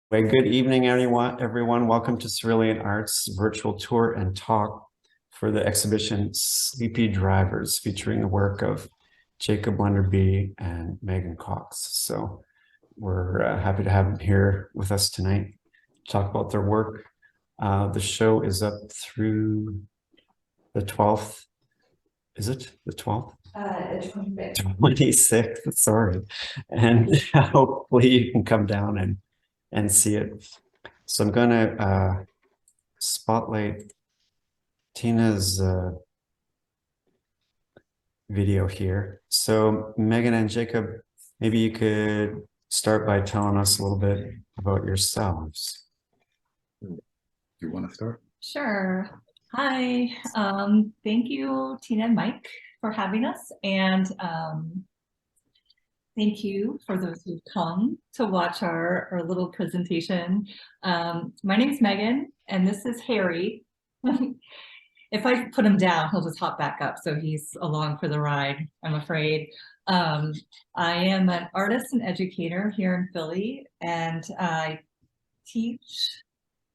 Well, good evening, everyone. Welcome to Cerulean Arts virtual tour and talk for the exhibition Sleepy Drivers, featuring the work of Jacob Lunderby and Meghan Cox. So we're happy to have them here with us tonight to talk about their work. The show is up through the 12th. Is it the 12th? 26th, sorry. And hopefully you can come down and see it. So I'm going to spotlight Tina's video here. So Meghan and Jacob, maybe you could start by telling us a little bit about yourselves. Do you want to start? Sure. Hi. Thank you, Tina and Mike, for having us. And thank you for those who've come to watch our little presentation. My name is Meghan, and this is Harry. If I put him down, he'll just hop back up. So he's along for the ride, I'm afraid. I am an artist and educator here in Philly, and I teach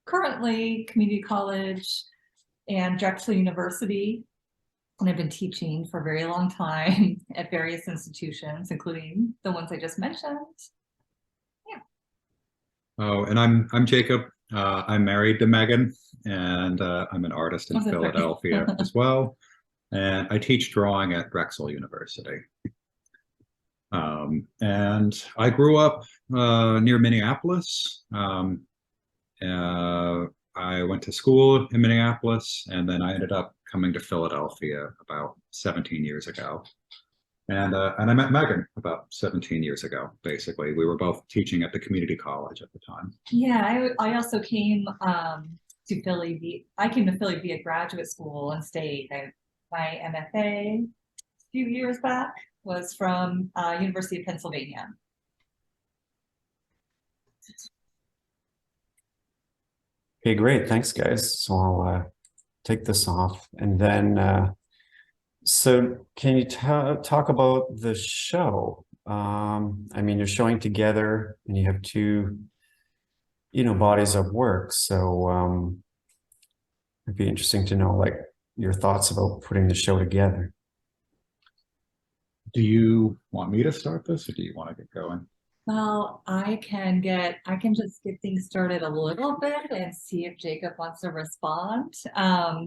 currently community college and Drexel University. And I've been teaching for a very long time at various institutions, including the ones I just mentioned. Yeah. Oh, and I'm Jacob. I'm married to Meghan, and I'm an artist in Philadelphia as well. And I teach drawing at Drexel University. And I grew up near Minneapolis. I went to school in Minneapolis, and then I ended up coming to Philadelphia about 17 years ago. And I met Meghan about 17 years ago, basically. We were both teaching at the community college at the time. Yeah, I also came to Philly. I came to Philly via graduate school and stayed. My MFA a few years back was from University of Pennsylvania. Okay, great. Thanks, guys. So I'll take this off. And then, so can you talk about the show? I mean, you're showing together and you have two, bodies of work. So it'd be interesting to know, like, your thoughts about putting the show together. Do you want me to start this, or do you want to get going? Well, I can just get things started a little bit and see if Jacob wants to respond. I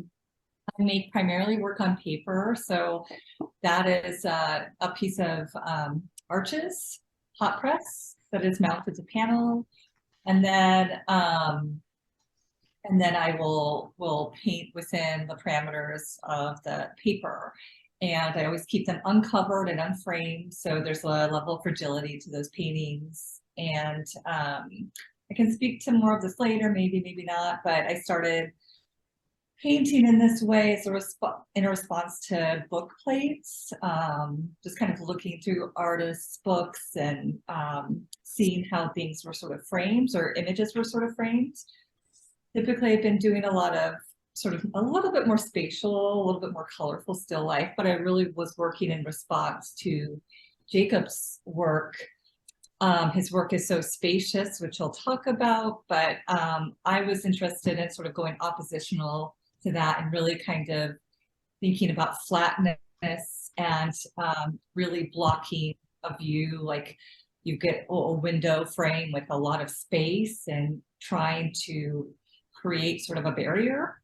make primarily work on paper, so that is a piece of arches, hot press that is mounted to panel, and then I will paint within the parameters of the paper. And I always keep them uncovered and unframed, so there's a level of fragility to those paintings. And I can speak to more of this later, maybe not, but I started painting in this way as in a response to book plates, just kind of looking through artists' books and seeing how things were sort of framed, or images were sort of framed. Typically, I've been doing a lot of sort of a little bit more spatial, a little bit more colorful still life, but I really was working in response to Jacob's work. His work is so spacious, which he'll talk about, but I was interested in sort of going oppositional to that and really kind of thinking about flatness and really blocking a view. Like, you get a window frame with a lot of space and trying to create sort of a barrier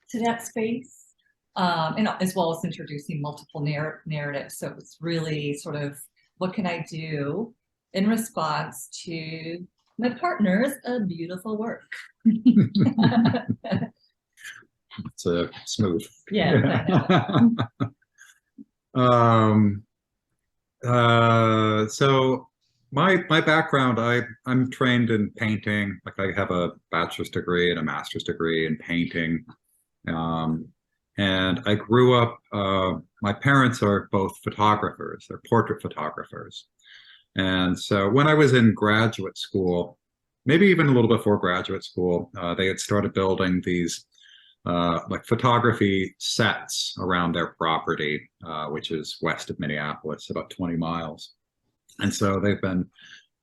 to that space, and as well as introducing multiple narratives. So it's really sort of, what can I do in response to my partner's beautiful work? It's a smooth. Yeah. So my background, I'm trained in painting. Like, I have a bachelor's degree and a master's degree in painting. And I grew up, my parents are both photographers, they're portrait photographers. And so when I was in graduate school, maybe even a little before graduate school, they had started building these like photography sets around their property, which is west of Minneapolis, about 20 miles. And so they've been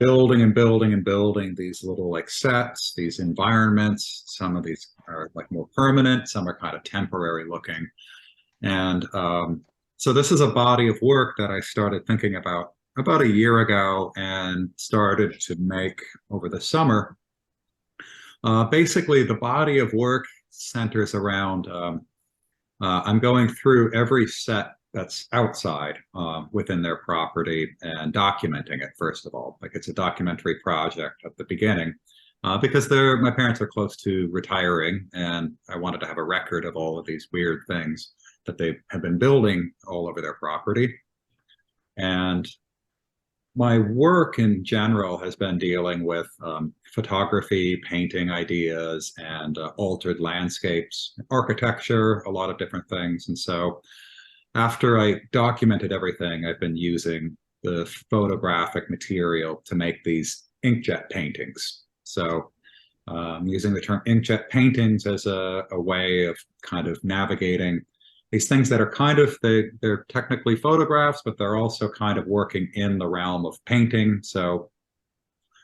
building and building and building these little like sets, these environments. Some of these are like more permanent, some are kind of temporary looking. And so this is a body of work that I started thinking about a year ago and started to make over the summer. Basically, the body of work centers around, I'm going through every set that's outside within their property and documenting it, first of all. Like, it's a documentary project at the beginning because my parents are close to retiring, and I wanted to have a record of all of these weird things that they have been building all over their property. And my work in general has been dealing with photography, painting ideas, and altered landscapes, architecture, a lot of different things. And so after I documented everything, I've been using the photographic material to make these inkjet paintings. So using the term inkjet paintings as a way of kind of navigating these things that are kind of, they're technically photographs, but they're also kind of working in the realm of painting. So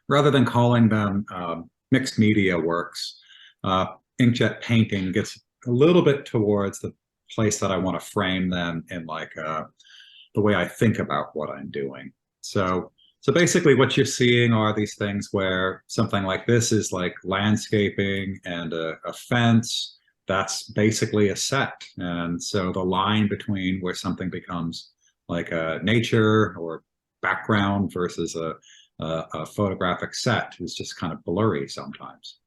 rather than calling them mixed media works, inkjet painting gets a little bit towards the place that I want to frame them in, like the way I think about what I'm doing. So basically what you're seeing are these things where something like this is like landscaping and a fence. That's basically a set. And so the line between where something becomes like a nature or background versus a photographic set is just kind of blurry sometimes.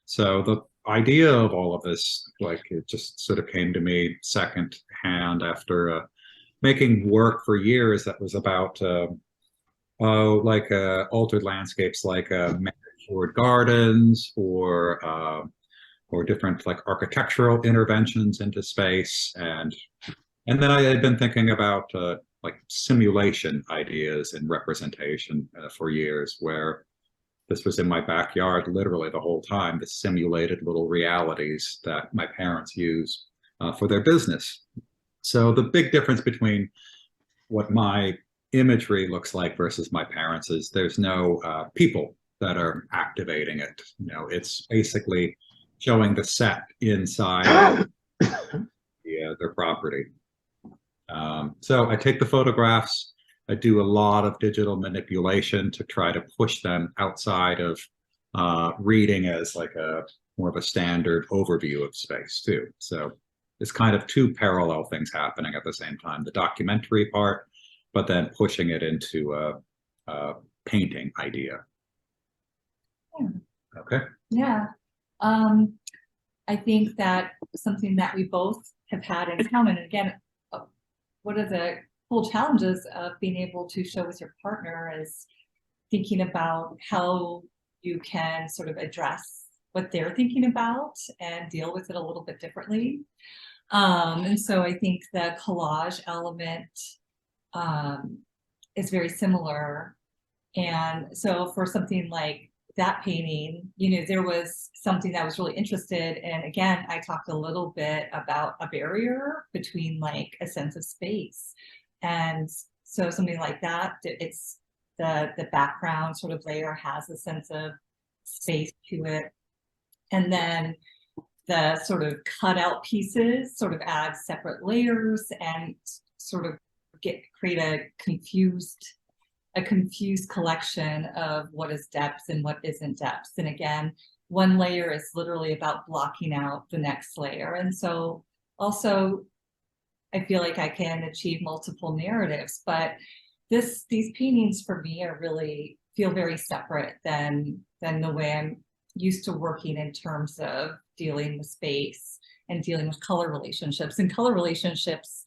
So the idea of all of this, like, it just sort of came to me second hand after making work for years that was about altered landscapes, like manicured gardens or different like architectural interventions into space. And then I had been thinking about like simulation ideas and representation for years, where this was in my backyard literally the whole time, the simulated little realities that my parents use for their business. So the big difference between what my imagery looks like versus my parents is there's no people that are activating it. You know, it's basically showing the set inside their property. So I take the photographs, I do a lot of digital manipulation to try to push them outside of reading as like more of a standard overview of space too. So it's kind of two parallel things happening at the same time, the documentary part, but then pushing it into a painting idea. Yeah. Okay. Yeah. I think that something that we both have had in common, and again, one of the cool challenges of being able to show with your partner is thinking about how you can sort of address what they're thinking about and deal with it a little bit differently. And so I think the collage element is very similar. And so for something like that painting, you know, there was something that I was really interested in. Again, I talked a little bit about a barrier between like a sense of space. And so something like that, it's the background sort of layer has a sense of space to it. And then the sort of cut out pieces sort of add separate layers and sort of create a confused collection of what is depth and what isn't depth. And again, one layer is literally about blocking out the next layer. And so also I feel like I can achieve multiple narratives, but these paintings for me are really feel very separate than the way I'm used to working in terms of dealing with space and dealing with color relationships. And color relationships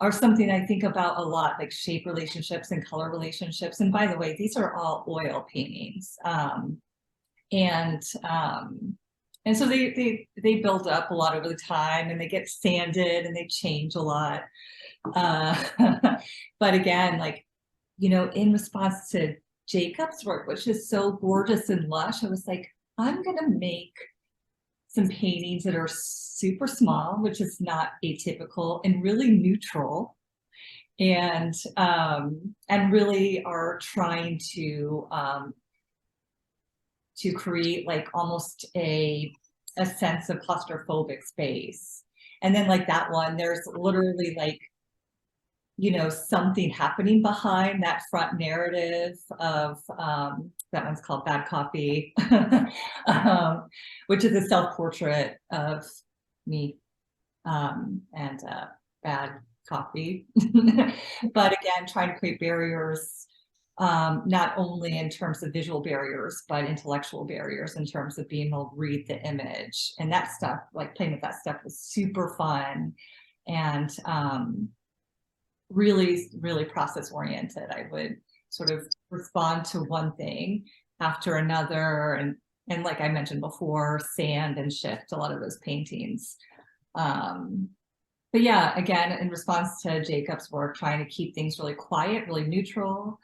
are something I think about a lot, like shape relationships and color relationships. And by the way, these are all oil paintings. And so they build up a lot over the time, and they get sanded and they change a lot. But again, like, you know, in response to Jacob's work, which is so gorgeous and lush, I was like, I'm gonna make some paintings that are super small, which is not atypical, and really neutral. and really are trying to create like almost a sense of claustrophobic space. And then like that one, there's literally like, you know, something happening behind that front narrative of that one's called Bad Coffee, which is a self-portrait of me and bad coffee. But again, trying to create barriers, not only in terms of visual barriers, but intellectual barriers in terms of being able to read the image. And that stuff, like playing with that stuff, was super fun and really, really process oriented. I would sort of respond to one thing after another, and like I mentioned before, sand and shift a lot of those paintings. But yeah, again, in response to Jacob's work, trying to keep things really quiet, really neutral.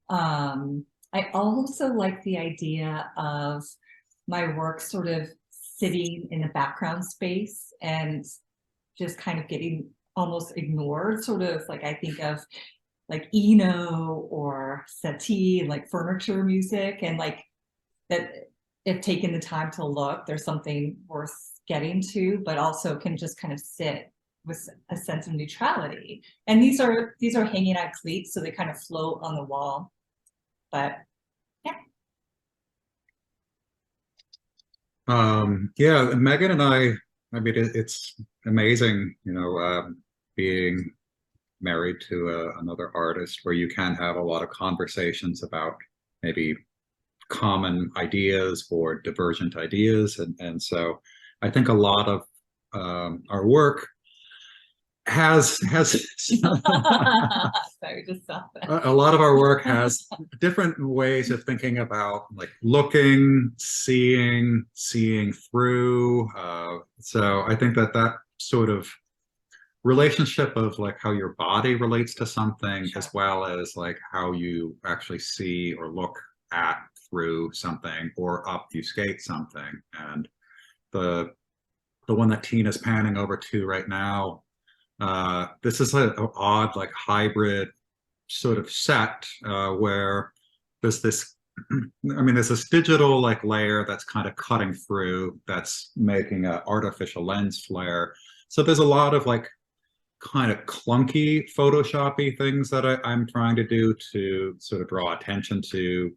I also like the idea of my work sort of sitting in a background space and just kind of getting almost ignored, sort of like I think of like Eno or Satie, like furniture music, and like that if taking the time to look, there's something worth getting to, but also can just kind of sit with a sense of neutrality. And these are hanging on cleats, so they kind of float on the wall. But yeah. Yeah, Megan and I mean, it's amazing, you know, being married to another artist where you can have a lot of conversations about maybe common ideas or divergent ideas. And so I think a lot of our work has Sorry, just stop that. a lot of our work has different ways of thinking about like looking, seeing through. So I think that sort of relationship of like how your body relates to something, Sure. as well as like how you actually see or look at through something or obfuscate something. And the one that Tina's panning over to right now, this is an odd like hybrid sort of set where there's this I mean there's this digital like layer that's kind of cutting through, that's making an artificial lens flare. So there's a lot of like kind of clunky Photoshop-y things that I'm trying to do to sort of draw attention to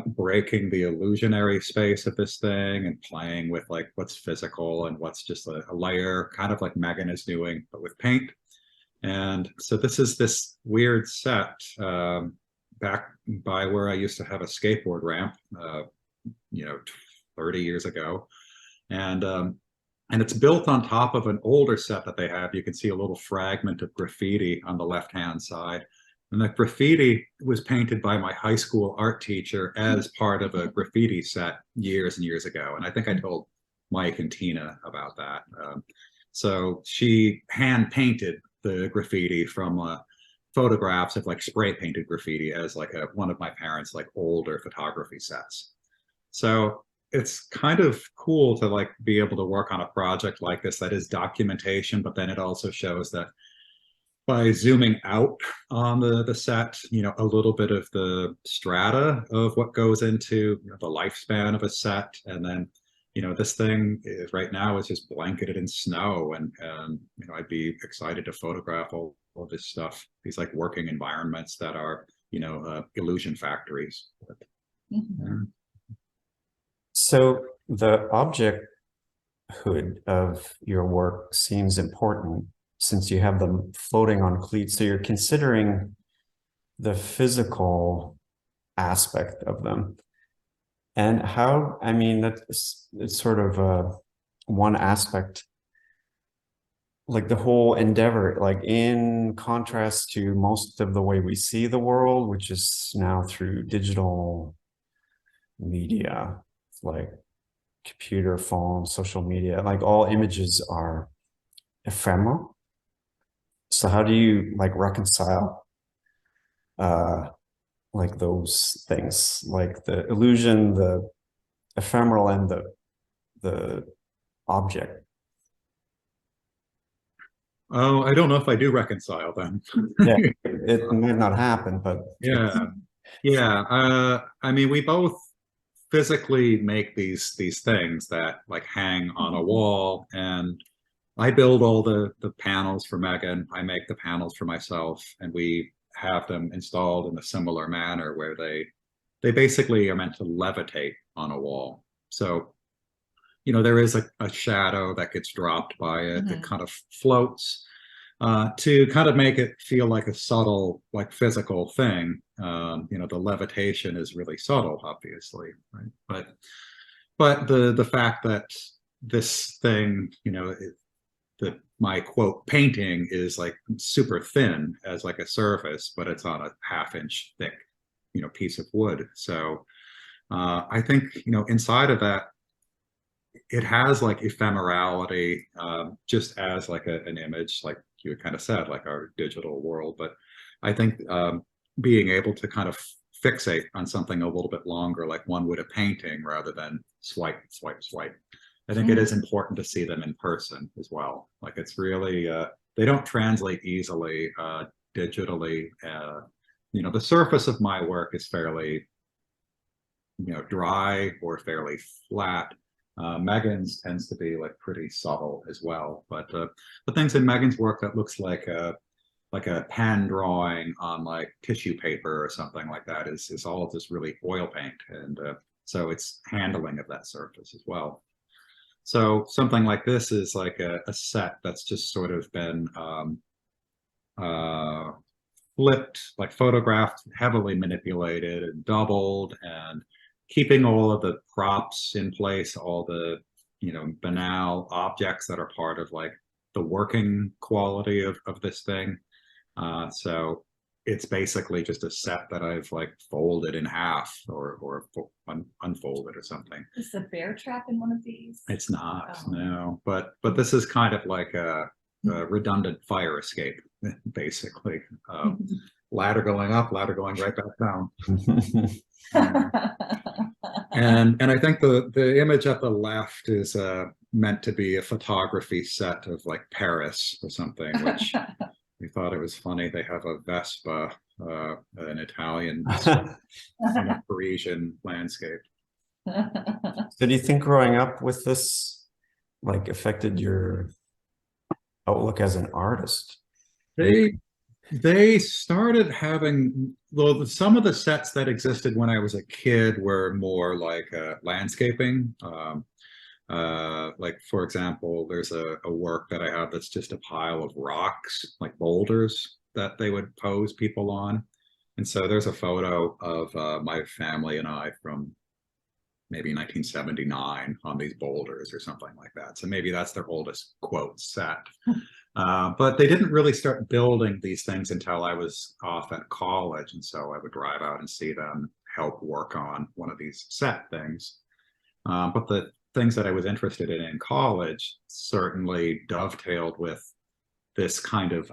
breaking the illusionary space of this thing and playing with like what's physical and what's just a layer, kind of like Meghan is doing, but with paint. And so this is this weird set back by where I used to have a skateboard ramp, you know, 30 years ago. And it's built on top of an older set that they have. You can see a little fragment of graffiti on the left-hand side. And that graffiti was painted by my high school art teacher as part of a graffiti set years and years ago. And I think I told Mike and Tina about that. So she hand painted the graffiti from photographs of like spray painted graffiti as like one of my parents' like older photography sets. So it's kind of cool to like be able to work on a project like this that is documentation, but then it also shows that by zooming out on the set, you know, a little bit of the strata of what goes into, you know, the lifespan of a set. And then, you know, this thing right now is just blanketed in snow, and you know, I'd be excited to photograph all this stuff, these like working environments that are, you know, illusion factories. Mm-hmm. So the objecthood of your work seems important since you have them floating on cleats. So you're considering the physical aspect of them. And how, I mean, it's sort of one aspect, like the whole endeavor, like in contrast to most of the way we see the world, which is now through digital media, like computer, phone, social media, like all images are ephemeral. So how do you like reconcile like those things, like the illusion, the ephemeral, and the object? Oh, I don't know if I do reconcile them. Yeah, it might not happen, but Yeah, yeah. I mean, we both physically make these things that like hang on a wall, and I build all the panels for Meghan. I make the panels for myself, and we have them installed in a similar manner where they basically are meant to levitate on a wall. So, you know, there is a shadow that gets dropped by it that kind of floats to kind of make it feel like a subtle, like physical thing. You know, the levitation is really subtle, obviously, right? But the fact that this thing, you know, that my quote painting is like super thin as like a surface, but it's on a half-inch thick, you know, piece of wood. So I think, you know, inside of that, it has like ephemerality, just as like an image, like you kind of said, like our digital world. But I think being able to kind of fixate on something a little bit longer, like one would a painting, rather than swipe, swipe, swipe. I think it is important to see them in person as well. Like it's really, they don't translate easily digitally. You know, the surface of my work is fairly, you know, dry or fairly flat. Meghan's tends to be like pretty subtle as well, but the things in Meghan's work that looks like a pen drawing on like tissue paper or something like that is all just really oil paint, and so it's handling of that surface as well. So something like this is like a set that's just sort of been flipped, like photographed, heavily manipulated and doubled, and keeping all of the props in place, all the, you know, banal objects that are part of like the working quality of this thing. So it's basically just a set that I've like folded in half or unfolded or something. Is the bear trap in one of these? It's not, Oh. no, but this is kind of like a redundant fire escape, basically. Ladder going up, ladder going right back down. And I think the image at the left is meant to be a photography set of like Paris or something, which we thought it was funny. They have a Vespa, an Italian in a Parisian landscape. So do you think growing up with this like affected your outlook as an artist? They started having, well, some of the sets that existed when I was a kid were more like landscaping. Like, for example, there's a work that I have that's just a pile of rocks, like boulders that they would pose people on. And so there's a photo of my family and I from maybe 1979 on these boulders or something like that. So maybe that's their oldest quote set. But they didn't really start building these things until I was off at college. And so I would drive out and see them help work on one of these set things. But the things that I was interested in college certainly dovetailed with this kind of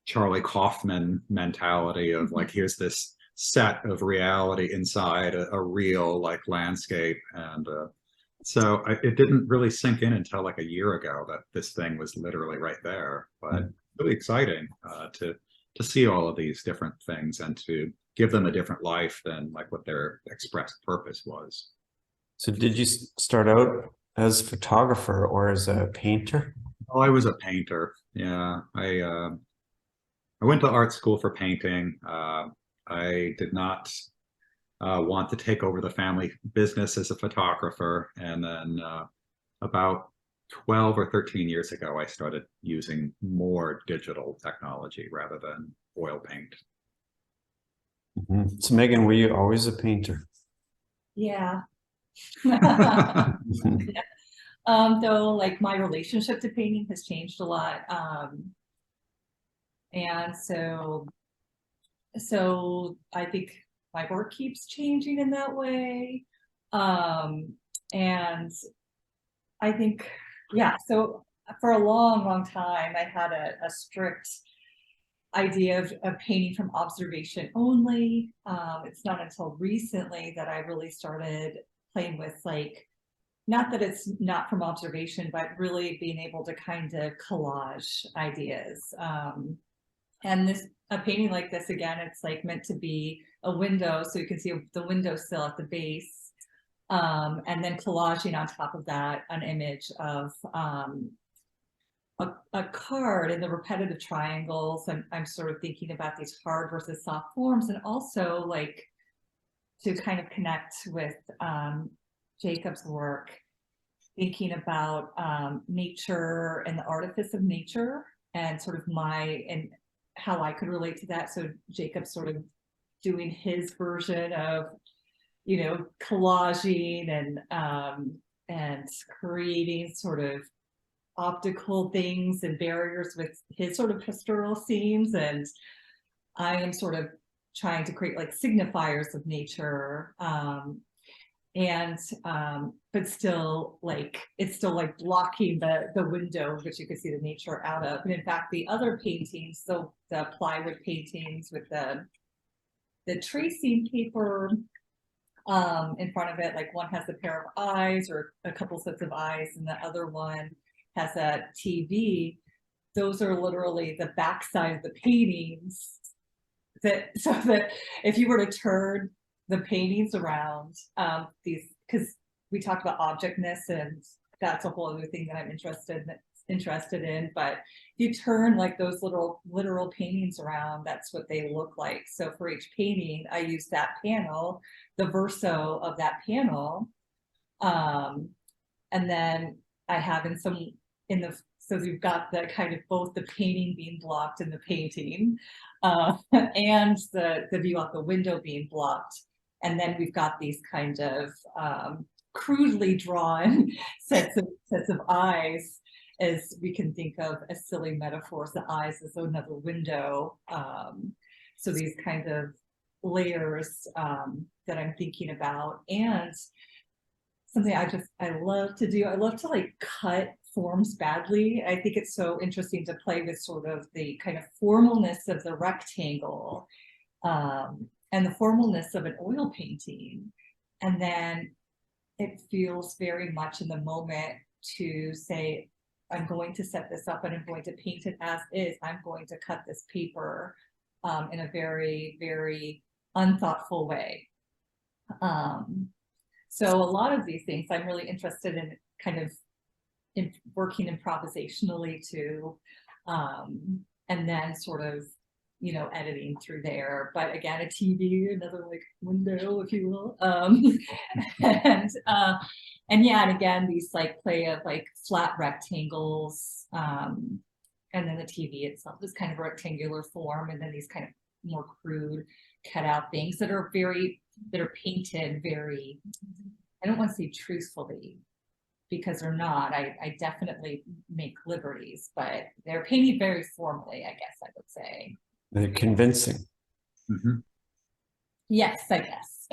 Charlie Kaufman mentality of like, here's this set of reality inside a real like landscape. And so it didn't really sink in until like a year ago that this thing was literally right there. But really exciting to see all of these different things and to give them a different life than like what their expressed purpose was. So did you start out as a photographer or as a painter? Oh, I was a painter. Yeah, I went to art school for painting. I did not want to take over the family business as a photographer. And then about 12 or 13 years ago, I started using more digital technology rather than oil paint. So Meghan, were you always a painter? Yeah. Though like my relationship to painting has changed a lot. And so I think my work keeps changing in that way. And I think, yeah, so for a long time, I had a strict idea of painting from observation only. It's not until recently that I really started playing with like not that it's not from observation, but really being able to kind of collage ideas. And a painting like this, again, it's like meant to be a window, so you can see the windowsill at the base, and then collaging on top of that an image of a card in the repetitive triangles. I'm sort of thinking about these hard versus soft forms, and also like to kind of connect with Jacob's work, thinking about nature and the artifice of nature, and sort of and how I could relate to that. So Jacob's sort of doing his version of, you know, collaging and creating sort of optical things and barriers with his sort of pastoral scenes, and I am sort of trying to create like signifiers of nature, but still like it's still like blocking the window which you can see the nature out of. And in fact, the other paintings, so the plywood paintings with the tracing paper in front of it, like one has a pair of eyes or a couple sets of eyes, and the other one has a TV. Those are literally the backside of the paintings, so that if you were to turn the paintings around, because we talked about objectness, and that's a whole other thing that I'm interested in, but if you turn like those literal paintings around, that's what they look like. So for each painting, I use that panel, the verso of that panel, and then I have so you've got the kind of both the painting being blocked in the painting, and the view out the window being blocked. And then we've got these kind of crudely drawn sets of eyes, as we can think of as silly metaphors. The eyes as another window. So these kind of layers that I'm thinking about, and something I love to do. I love to like cut forms badly. I think it's so interesting to play with sort of the kind of formalness of the rectangle, and the formalness of an oil painting. And then it feels very much in the moment to say, I'm going to set this up and I'm going to paint it as is. I'm going to cut this paper in a very, very unthoughtful way. So a lot of these things I'm really interested in kind of working improvisationally too, and then sort of, you know, editing through there. But again, a TV, another like window, if you will, and yeah, and again, these like play of like flat rectangles, and then the TV itself is kind of a rectangular form, and then these kind of more crude cut out things that are painted very, I don't want to say truthfully, because they're not. I definitely make liberties, but they're painted very formally, I guess I would say. They're convincing. Mm-hmm. Yes, I guess.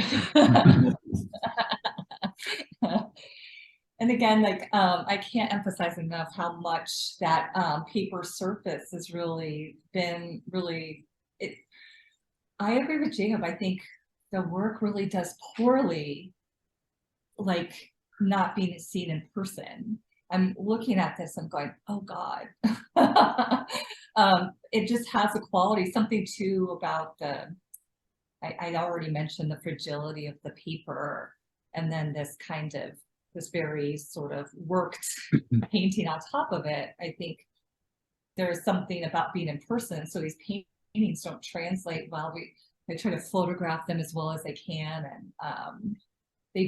And again, like I can't emphasize enough how much that paper surface has really been I agree with Jacob. I think the work really does poorly, like not being seen in person. I'm looking at this, I'm going, oh God. It just has a quality, something too about I already mentioned the fragility of the paper, and then this very sort of worked painting on top of it. I think there's something about being in person. So these paintings don't translate well. I try to photograph them as well as I can, and they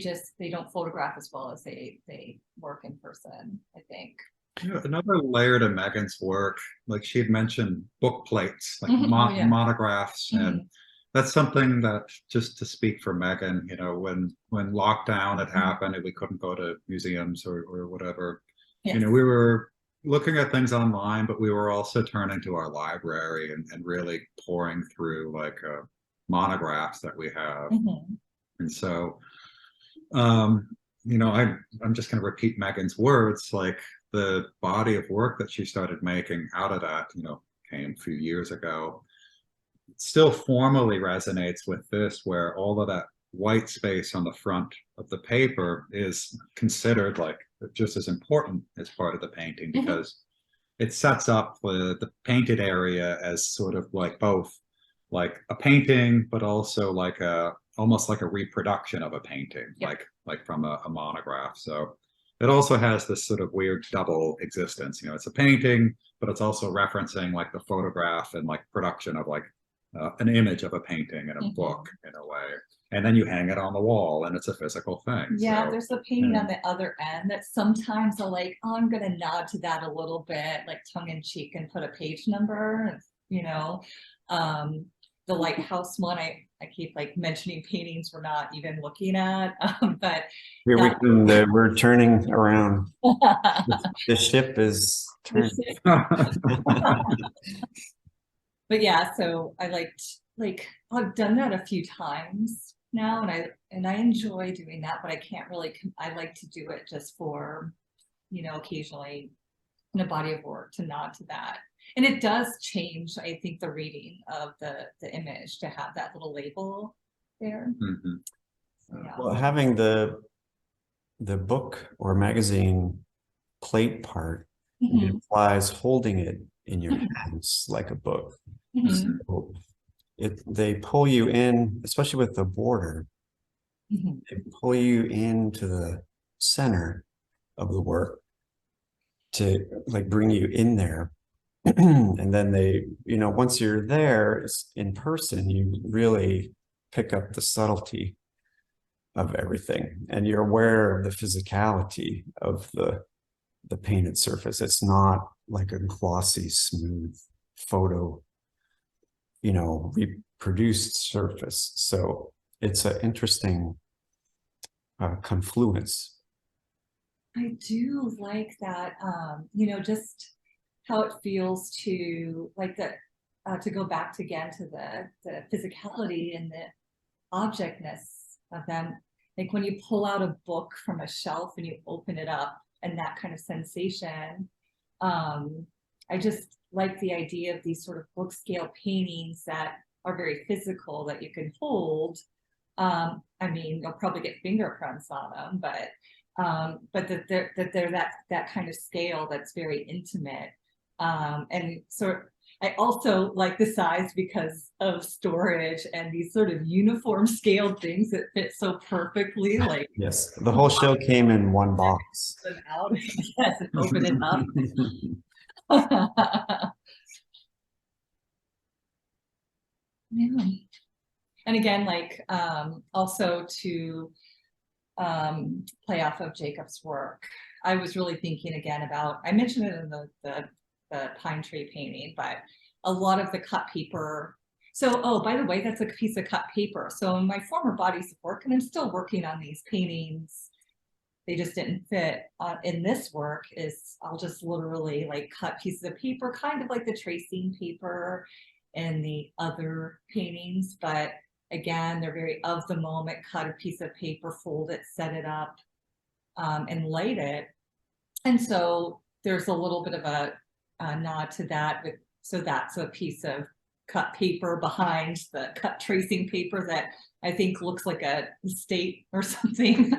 don't photograph as well as they work in person, I think. Yeah, another layer to Meghan's work, like she had mentioned book plates, like monographs, and that's something that, just to speak for Meghan, you know, when lockdown had happened and we couldn't go to museums or whatever, you know, we were looking at things online, but we were also turning to our library and really pouring through like monographs that we have. And so, you know, I'm just going to repeat Meghan's words, like the body of work that she started making out of that, you know, came a few years ago. It still formally resonates with this, where all of that white space on the front of the paper is considered like just as important as part of the painting, because it sets up the painted area as sort of like both like a painting, but also like almost like a reproduction of a painting, like from a monograph. So it also has this sort of weird double existence. You know, it's a painting, but it's also referencing like the photograph and like production of like an image of a painting in a book in a way. And then you hang it on the wall and it's a physical thing. Yeah, so, there's a painting on the other end that sometimes I'll like, oh, I'm gonna nod to that a little bit, like tongue in cheek, and put a page number, you know. The lighthouse one, I keep like mentioning paintings we're not even looking at, but Here we come, we're turning around. The ship is turning. But yeah, so I like I've done that a few times now, and I enjoy doing that, but I can't really, I like to do it just for, you know, occasionally in a body of work to nod to that. And it does change, I think, the reading of the image to have that little label there. So, yeah. Well, having the book or magazine plate part implies holding it in your hands like a book. So they pull you in, especially with the border, they pull you into the center of the work to like bring you in there. And then they, you know, once you're there in person, you really pick up the subtlety of everything, and you're aware of the physicality of the painted surface. It's not like a glossy, smooth photo, you know, reproduced surface. So it's an interesting confluence. I do like that, you know, just how it feels to like that, to go back again to the physicality and the objectness of them. Like when you pull out a book from a shelf and you open it up, and that kind of sensation. I just like the idea of these sort of book scale paintings that are very physical, that you can hold. I mean, you'll probably get fingerprints on them, but that they're that kind of scale that's very intimate. And so I also like the size because of storage and these sort of uniform scaled things that fit so perfectly. Like, yes, the whole show came in one box. Out. Yes, and open it up. Yeah. And again, like also to play off of Jacob's work, I was really thinking again about, I mentioned it in the pine tree painting, but a lot of the cut paper. So, oh, by the way, that's a piece of cut paper. So in my former bodies of work, and I'm still working on these paintings, they just didn't fit in this work, is I'll just literally like cut pieces of paper, kind of like the tracing paper in the other paintings. But again, they're very of the moment, cut a piece of paper, fold it, set it up, and light it. And so there's a little bit of a nod to that. So that's a piece of cut paper behind the cut tracing paper that I think looks like a state or something.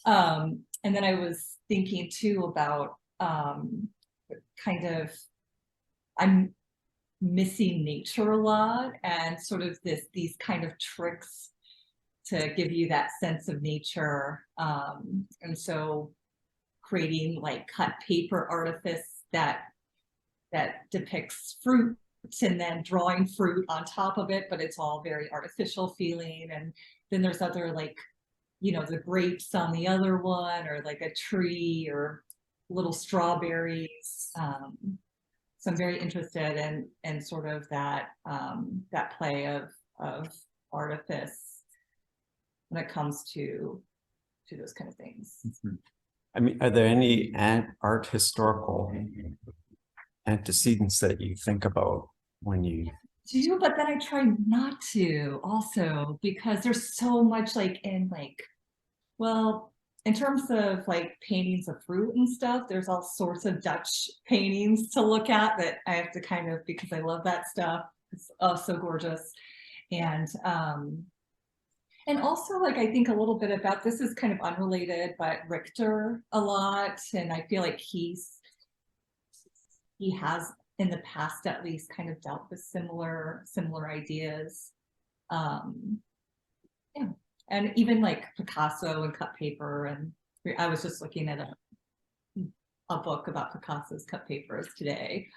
And then I was thinking too about kind of, I'm missing nature a lot, and sort of these kind of tricks to give you that sense of nature. And so creating like cut paper artifice that depicts fruit, and then drawing fruit on top of it, but it's all very artificial feeling. And then there's other, like, you know, the grapes on the other one, or like a tree or little strawberries. So I'm very interested in sort of that that play of artifice when it comes to those kind of things. I mean, are there any art historical antecedents that you think about when you do? But then I try not to also, because there's so much like in like, well, in terms of like paintings of fruit and stuff, there's all sorts of Dutch paintings to look at that I have to kind of, because I love that stuff. It's so gorgeous. And also, like, I think a little bit about, this is kind of unrelated, but Richter a lot, and I feel like he has in the past at least kind of dealt with similar ideas. Yeah, and even like Picasso and cut paper, and I was just looking at a book about Picasso's cut papers today.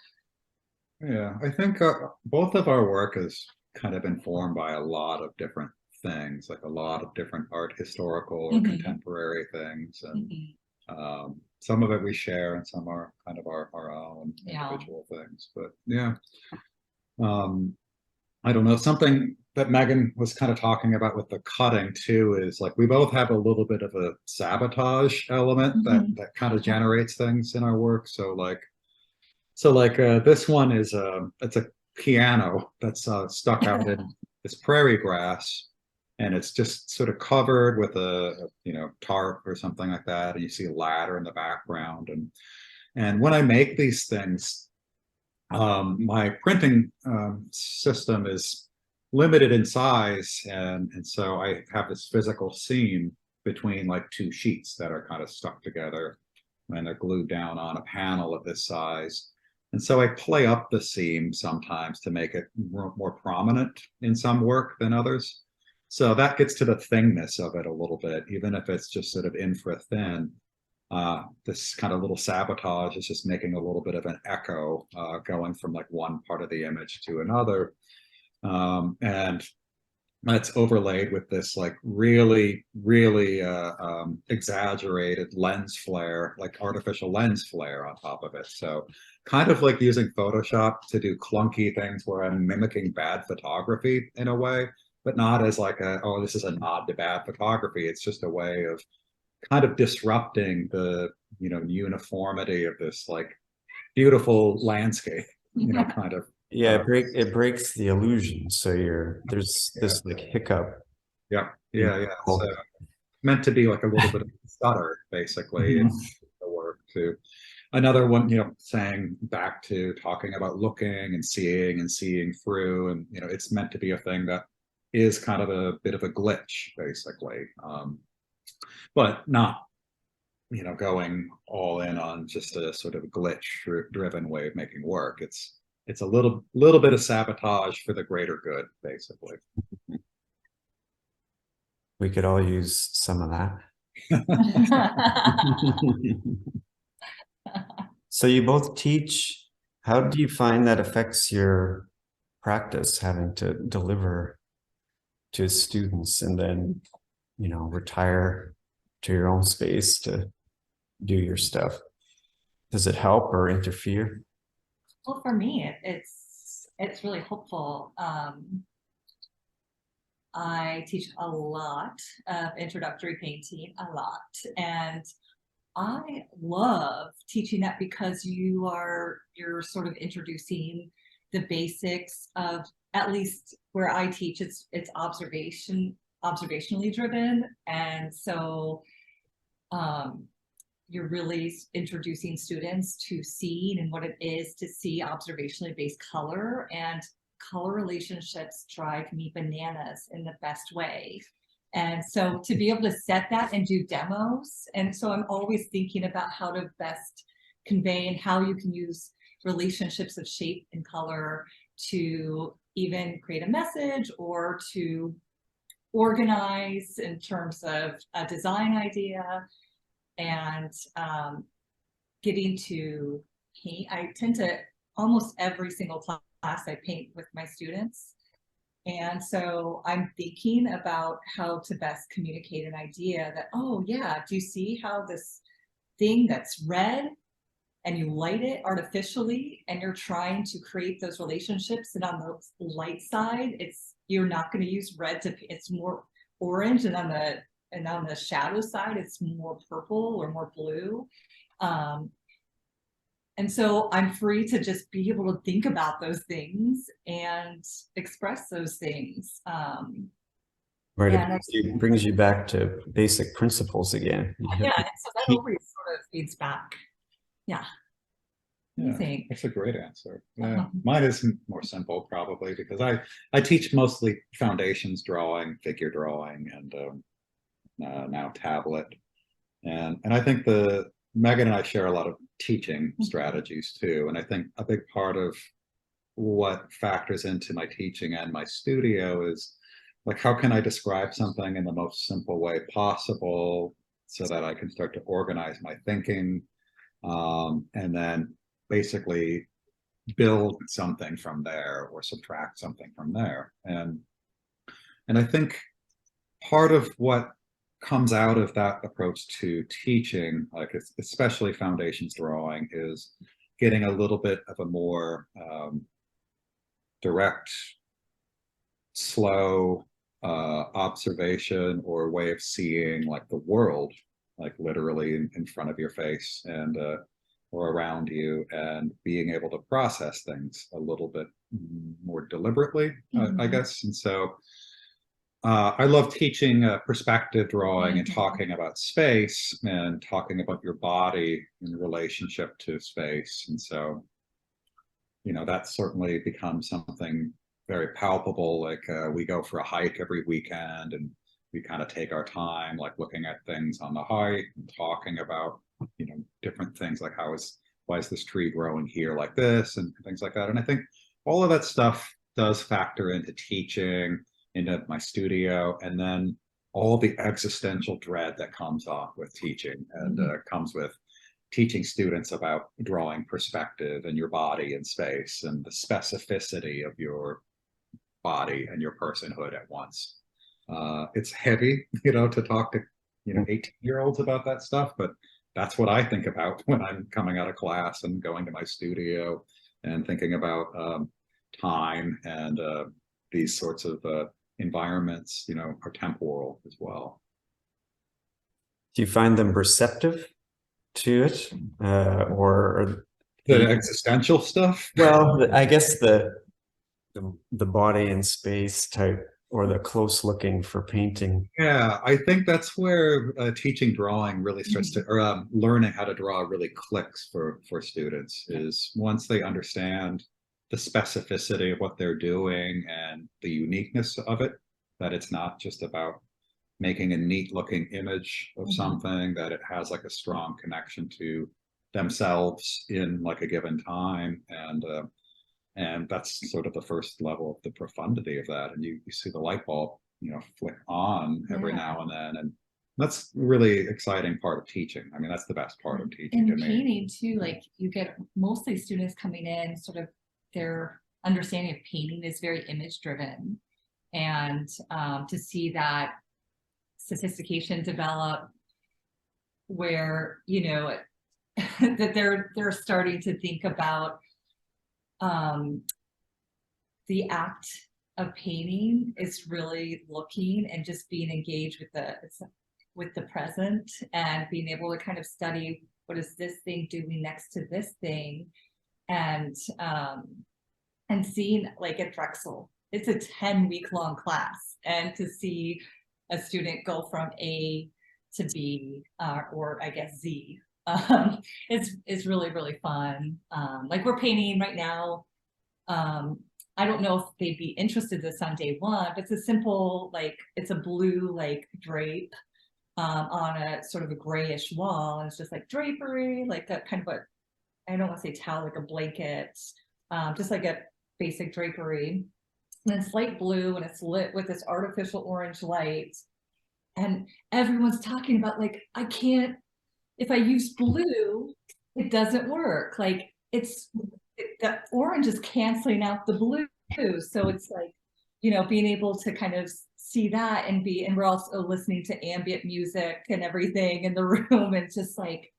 Yeah, I think both of our work is kind of informed by a lot of different things, like a lot of different art historical or contemporary things, and some of it we share and some are kind of our own individual things. But yeah, I don't know, something that Meghan was kind of talking about with the cutting too is like we both have a little bit of a sabotage element that kind of generates things in our work. So like this one is it's a piano that's stuck out in this prairie grass, and it's just sort of covered with a tarp or something like that, and you see a ladder in the background. And when I make these things, my printing system is limited in size, and so I have this physical seam between like two sheets that are kind of stuck together, and they're glued down on a panel of this size. And so I play up the seam sometimes to make it more prominent in some work than others. So that gets to the thingness of it a little bit, even if it's just sort of infra thin. This kind of little sabotage is just making a little bit of an echo going from like one part of the image to another. And that's overlaid with this like really exaggerated lens flare, like artificial lens flare on top of it. So kind of like using Photoshop to do clunky things where I'm mimicking bad photography in a way, but not as like oh, this is a nod to bad photography. It's just a way of kind of disrupting the uniformity of this like beautiful landscape, kind of. Yeah, it breaks the illusion. So there's this like hiccup. Yeah. So meant to be like a little bit of a stutter, basically, in the work too. Another one, saying back to talking about looking and seeing through, and it's meant to be a thing that is kind of a bit of a glitch, basically, but not going all in on just a sort of glitch driven way of making work. It's a little bit of sabotage for the greater good, basically. We could all use some of that. So you both teach. How do you find that affects your practice, having to deliver to students and then, retire to your own space to do your stuff? Does it help or interfere? Well, for me, it's really helpful. I teach a lot of introductory painting, and I love teaching that because you're sort of introducing the basics of, at least where I teach, it's observationally driven, and so you're really introducing students to seeing and what it is to see observationally based color, and color relationships drive me bananas in the best way. And so to be able to set that and do demos, and so I'm always thinking about how to best convey and how you can use relationships of shape and color to even create a message or to organize in terms of a design idea. And getting to paint, I tend to, almost every single class I paint with my students. And so I'm thinking about how to best communicate an idea that, oh yeah, do you see how this thing that's red and you light it artificially and you're trying to create those relationships, and on the light side, you're not going to use red it's more orange, and on the shadow side, it's more purple or more blue. And so I'm free to just be able to think about those things and express those things. Right, it brings you back to basic principles again. Yeah, and so that always sort of feeds back. Yeah. Amazing. That's a great answer. Yeah, Uh-huh. mine is more simple probably because I teach mostly foundations drawing, figure drawing, and now tablet. And I think Megan and I share a lot of teaching strategies too. And I think a big part of what factors into my teaching and my studio is like, how can I describe something in the most simple way possible so that I can start to organize my thinking, and then basically build something from there or subtract something from there. And I think part of what comes out of that approach to teaching, like especially foundations drawing, is getting a little bit of a more direct, slow observation or way of seeing like the world, like literally in front of your face and or around you, and being able to process things a little bit more deliberately, I guess. And so I love teaching perspective drawing and talking about space and talking about your body in relationship to space. And so, you know, that's certainly become something very palpable. Like we go for a hike every weekend and we kind of take our time, like looking at things on the hike and talking about, you know, different things like why is this tree growing here like this and things like that. And I think all of that stuff does factor into teaching, into my studio, and then all the existential dread that comes off with teaching and comes with teaching students about drawing perspective and your body in space and the specificity of your body and your personhood at once. It's heavy, you know, to talk to, you know, 18-year-olds about that stuff, but that's what I think about when I'm coming out of class and going to my studio and thinking about time and these sorts of environments, you know, are temporal as well. Do you find them receptive to it, or the existential stuff? Well, I guess the body and space type, or the close looking for painting. Yeah, I think that's where teaching drawing really starts to, or learning how to draw really clicks for students, is once they understand the specificity of what they're doing and the uniqueness of it, that it's not just about making a neat looking image of something, that it has like a strong connection to themselves in like a given time. And that's sort of the first level of the profundity of that. And you see the light bulb, you know, flick on every now and then. And that's really exciting part of teaching. I mean, that's the best part of teaching to me. And painting too, like you get mostly students coming in, sort of their understanding of painting is very image driven. And to see that sophistication develop where, you know, that they're starting to think about the act of painting is really looking and just being engaged with the present, and being able to kind of study what is this thing doing next to this thing, and seeing, like at Drexel, it's a 10-week long class, and to see a student go from A to B, or I guess Z, it's really, really fun. Like we're painting right now. I don't know if they'd be interested in this on day one, but it's a simple, like, it's a blue, like, drape on a sort of a grayish wall. And it's just like drapery, like a kind of a, I don't want to say towel, like a blanket, just like a basic drapery. And it's light blue and it's lit with this artificial orange light. And everyone's talking about, like, I can't, if I use blue, it doesn't work. Like the orange is canceling out the blue. So it's like, you know, being able to kind of see that and we're also listening to ambient music and everything in the room. And it's just like,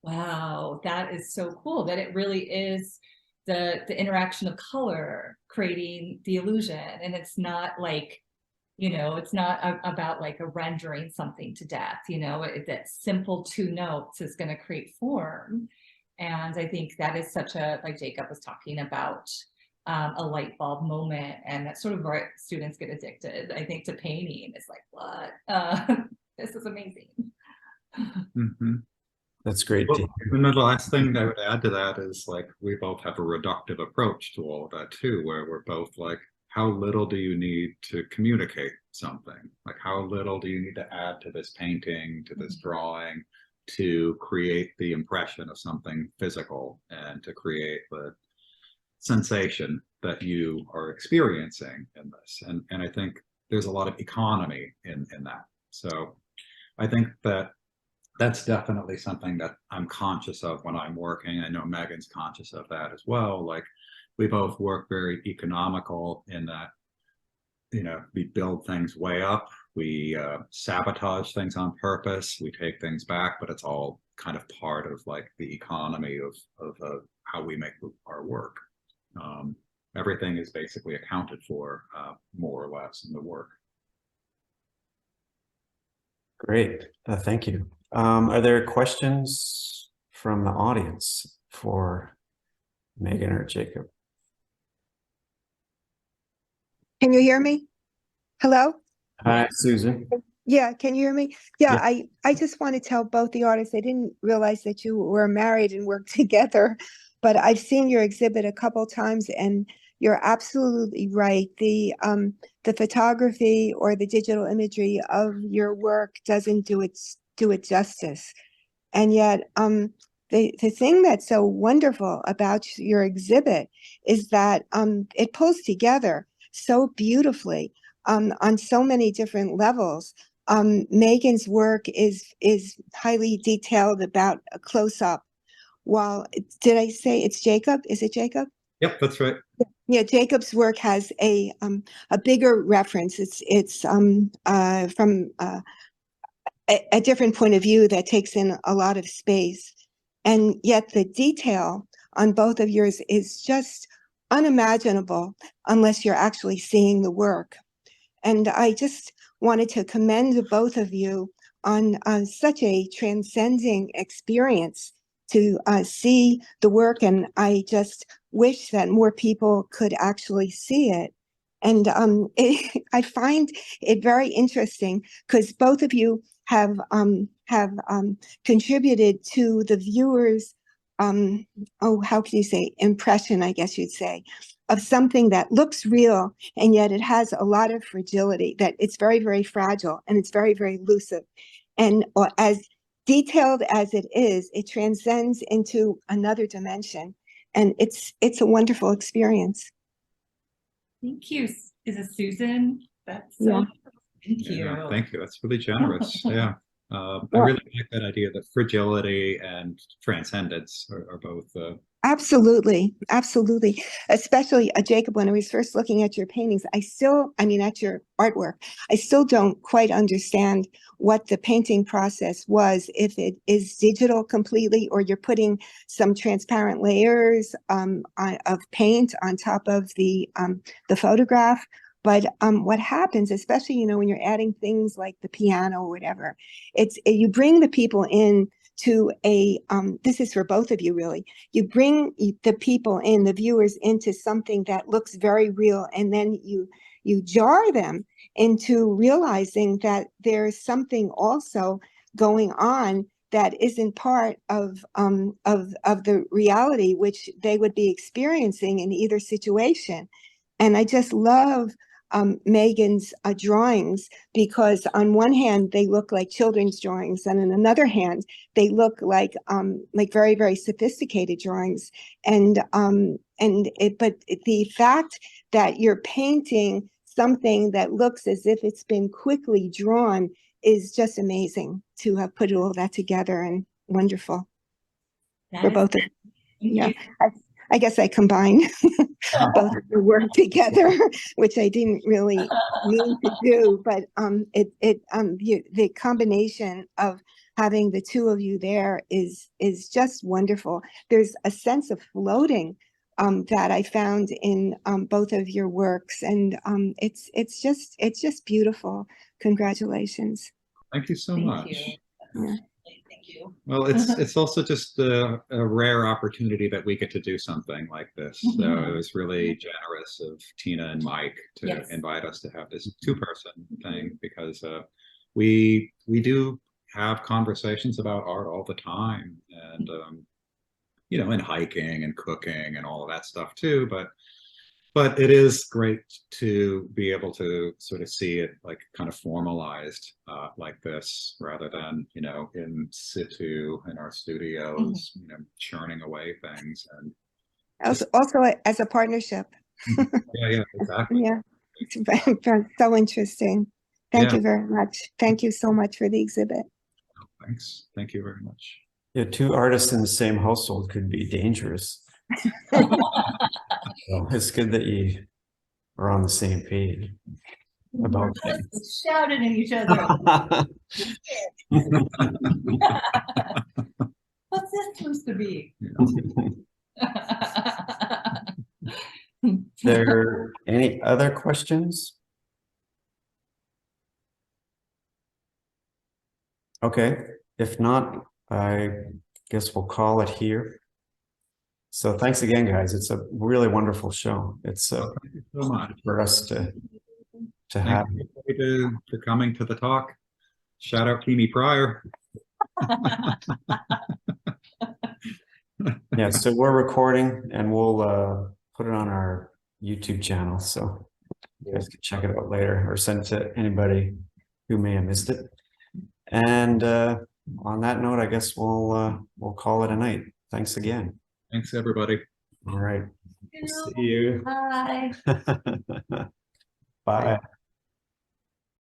wow, that is so cool that it really is the interaction of color creating the illusion. And it's not like, you know, it's not about like a rendering something to death, you know, that simple 2 notes is going to create form. And I think that is such a, like Jacob was talking about, a light bulb moment, and that's sort of where students get addicted, I think, to painting. It's like, what? This is amazing. That's great to Well, hear. and then the last thing I would add to that is like we both have a reductive approach to all of that too, where we're both like, how little do you need to communicate something? Like how little do you need to add to this painting, to this drawing, to create the impression of something physical and to create the sensation that you are experiencing in this. And I think there's a lot of economy in that. So I think that that's definitely something that I'm conscious of when I'm working. I know Megan's conscious of that as well. Like we both work very economical in that, you know, we build things way up, we sabotage things on purpose, we take things back, but it's all kind of part of like the economy of how we make our work. Everything is basically accounted for more or less in the work. Great. Thank you. Are there questions from the audience for Meghan or Jacob? Can you hear me? Hello? Hi, Susan. Yeah, can you hear me? Yeah, Yeah. I just want to tell both the artists, I didn't realize that you were married and worked together, but I've seen your exhibit a couple times and you're absolutely right. The photography or the digital imagery of your work doesn't do it justice. And yet, the thing that's so wonderful about your exhibit is that it pulls together so beautifully on so many different levels. Megan's work is highly detailed about a close-up. While, did I say it's Jacob? Is it Jacob? Yep, that's right. Yeah, Jacob's work has a bigger reference. It's from a different point of view that takes in a lot of space. And yet the detail on both of yours is just unimaginable unless you're actually seeing the work. And I just wanted to commend both of you on such a transcending experience to see the work. And I just wish that more people could actually see it. And I find it very interesting because both of you have contributed to the viewers, how can you say, impression, I guess you'd say, of something that looks real, and yet it has a lot of fragility, that it's very, very fragile, and it's very, very elusive. And as detailed as it is, it transcends into another dimension. And it's a wonderful experience. Thank you. Is it Susan? That's Yeah. Thank you. Yeah, thank you. That's really generous. Yeah. I really like that idea that fragility and transcendence are both. Absolutely, absolutely. Especially Jacob, when I was first looking at your paintings, at your artwork, I still don't quite understand what the painting process was, if it is digital completely, or you're putting some transparent layers of paint on top of the photograph. But what happens, especially, when you're adding things like the piano or whatever, you bring the people in to this is for both of you really, you bring the people in, the viewers, into something that looks very real, and then you jar them into realizing that there's something also going on that isn't part of the reality which they would be experiencing in either situation. And I just love Megan's drawings, because on one hand they look like children's drawings, and on another hand they look like very, very sophisticated drawings. And but the fact that you're painting something that looks as if it's been quickly drawn is just amazing to have put all that together, and wonderful for both of you. Yeah, I guess I combined both of the work together, which I didn't really mean to do, but the combination of having the two of you there is just wonderful. There's a sense of floating that I found in both of your works, and it's just beautiful. Congratulations. Thank you so much. Yeah. Thank you. Well, it's also just a rare opportunity that we get to do something like this. So it was really generous of Tina and Mike to invite us to have this two-person thing, because we do have conversations about art all the time, and you know, and hiking and cooking and all of that stuff too. But it is great to be able to sort of see it like kind of formalized like this, rather than, you know, in situ in our studios, you know, churning away things. And Also as a partnership. yeah, exactly. Yeah, it's so interesting. Thank Yeah. you very much. Thank you so much for the exhibit. Thanks. Thank you very much. Yeah, two artists in the same household could be dangerous. So it's good that you are on the same page about things. Shouting at each other. What's this supposed to be? There any other questions? Okay, if not, I guess we'll call it here. So thanks again, guys. It's a really wonderful show. It's Thank you so much. for us to Thank have. you for coming to the talk. Shout out Kimi Pryor. Yeah, so we're recording and we'll put it on our YouTube channel, so you guys can check it out later or send it to anybody who may have missed it. And on that note, I guess we'll call it a night. Thanks again. Thanks, everybody. All right. See you. Bye. Bye.